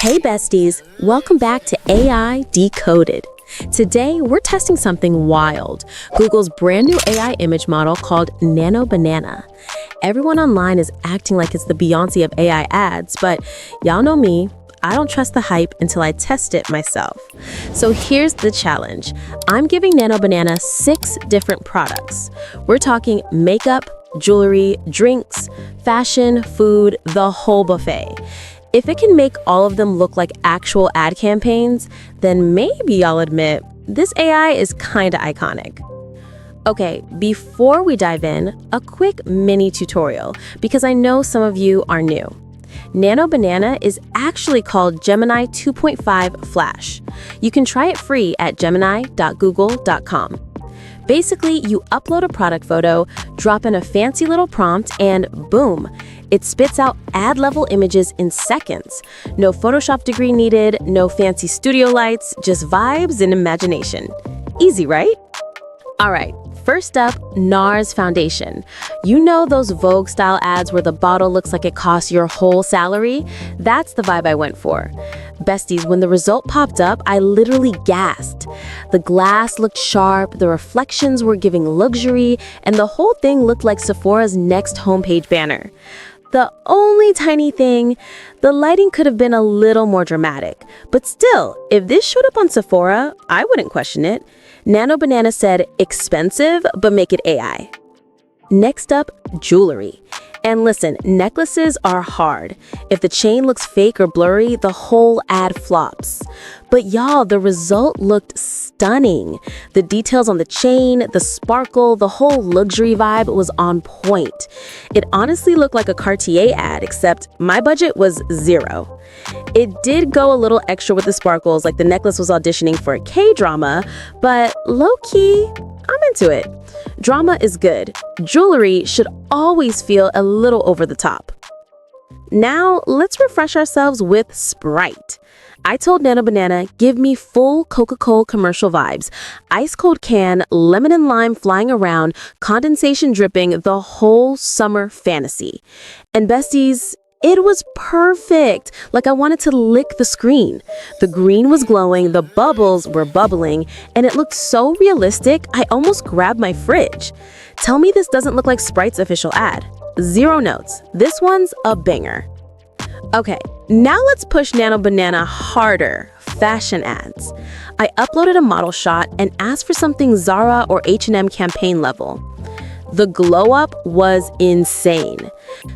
Hey besties, welcome back to AI Decoded. Today, we're testing something wild, Google's brand new AI image model called Nano Banana. Everyone online is acting like it's the Beyoncé of AI ads, but y'all know me, I don't trust the hype until I test it myself. So here's the challenge. I'm giving Nano Banana 6 different products. We're talking makeup, jewelry, drinks, fashion, food, the whole buffet. If it can make all of them look like actual ad campaigns, then maybe I'll admit this AI is kinda iconic. Okay, before we dive in, a quick mini tutorial because I know some of you are new. Nano Banana is actually called Gemini 2.5 Flash. You can try it free at gemini.google.com. Basically, you upload a product photo, drop in a fancy little prompt, and boom, it spits out ad-level images in seconds. No Photoshop degree needed, no fancy studio lights, just vibes and imagination. Easy, right? All right, first up, NARS foundation. You know those Vogue-style ads where the bottle looks like it costs your whole salary? That's the vibe I went for. Besties, when the result popped up, I literally gasped. The glass looked sharp, the reflections were giving luxury, and the whole thing looked like Sephora's next homepage banner. The only tiny thing, the lighting could have been a little more dramatic. But still, if this showed up on Sephora, I wouldn't question it. Nano Banana said, expensive, but make it AI. Next up, jewelry. And listen, necklaces are hard. If the chain looks fake or blurry, the whole ad flops. But y'all, the result looked stunning. The details on the chain, the sparkle, the whole luxury vibe was on point. It honestly looked like a Cartier ad, except my budget was 0. It did go a little extra with the sparkles, like the necklace was auditioning for a K-drama, but low-key, I'm into it. Drama is good. Jewelry should always feel a little over the top. Now, let's refresh ourselves with Sprite. I told Nano Banana, give me full Coca-Cola commercial vibes. Ice cold can, lemon and lime flying around, condensation dripping, the whole summer fantasy. And besties, it was perfect. Like I wanted to lick the screen. The green was glowing, the bubbles were bubbling, and it looked so realistic, I almost grabbed my fridge. Tell me this doesn't look like Sprite's official ad. 0 notes. This one's a banger. Okay, now let's push Nano Banana harder. Fashion ads. I uploaded a model shot and asked for something Zara or H&M campaign level. The glow up was insane.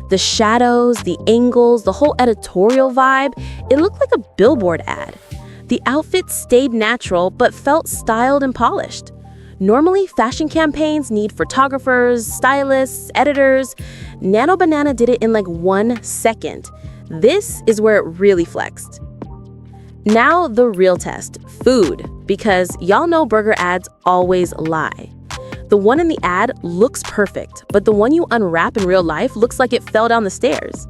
The shadows, the angles, the whole editorial vibe, it looked like a billboard ad. The outfit stayed natural but felt styled and polished. Normally, fashion campaigns need photographers, stylists, editors. Nano Banana did it in like 1 second. This is where it really flexed. Now the real test, food, because y'all know burger ads always lie. The one in the ad looks perfect, but the one you unwrap in real life looks like it fell down the stairs.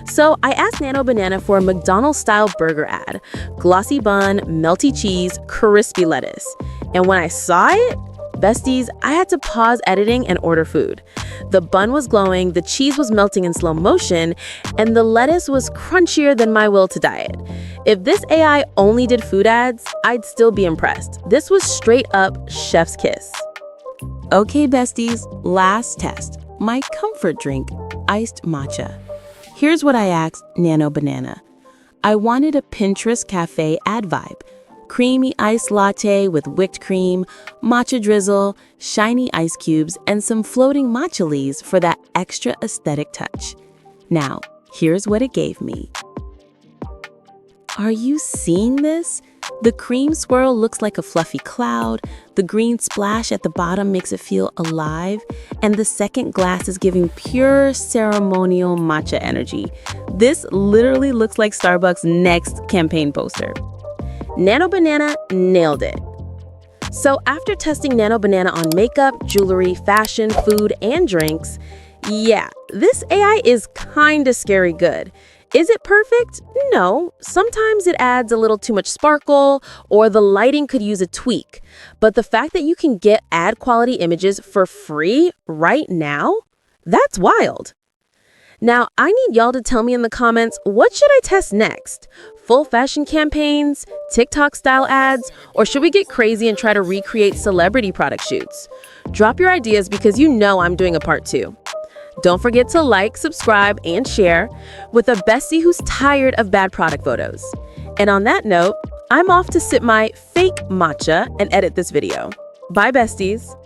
So I asked Nano Banana for a McDonald's-style burger ad. Glossy bun, melty cheese, crispy lettuce. And when I saw it, besties, I had to pause editing and order food. The bun was glowing, the cheese was melting in slow motion, and the lettuce was crunchier than my will to diet. If this AI only did food ads, I'd still be impressed. This was straight up chef's kiss. Okay, besties, last test. My comfort drink, iced matcha. Here's what I asked Nano Banana. I wanted a Pinterest cafe ad vibe. Creamy iced latte with whipped cream, matcha drizzle, shiny ice cubes, and some floating matcha leaves for that extra aesthetic touch. Now, here's what it gave me. Are you seeing this? The cream swirl looks like a fluffy cloud, the green splash at the bottom makes it feel alive, and the second glass is giving pure ceremonial matcha energy. This literally looks like Starbucks' next campaign poster. Nano Banana nailed it. So after testing Nano Banana on makeup, jewelry, fashion, food, and drinks, yeah, this AI is kinda scary good. Is it perfect? No. Sometimes it adds a little too much sparkle or the lighting could use a tweak. But the fact that you can get ad quality images for free right now, that's wild. Now, I need y'all to tell me in the comments, what should I test next? Full fashion campaigns, TikTok-style ads, or should we get crazy and try to recreate celebrity product shoots? Drop your ideas because you know I'm doing a part 2. Don't forget to like, subscribe, and share with a bestie who's tired of bad product photos. And on that note, I'm off to sip my fake matcha and edit this video. Bye, besties.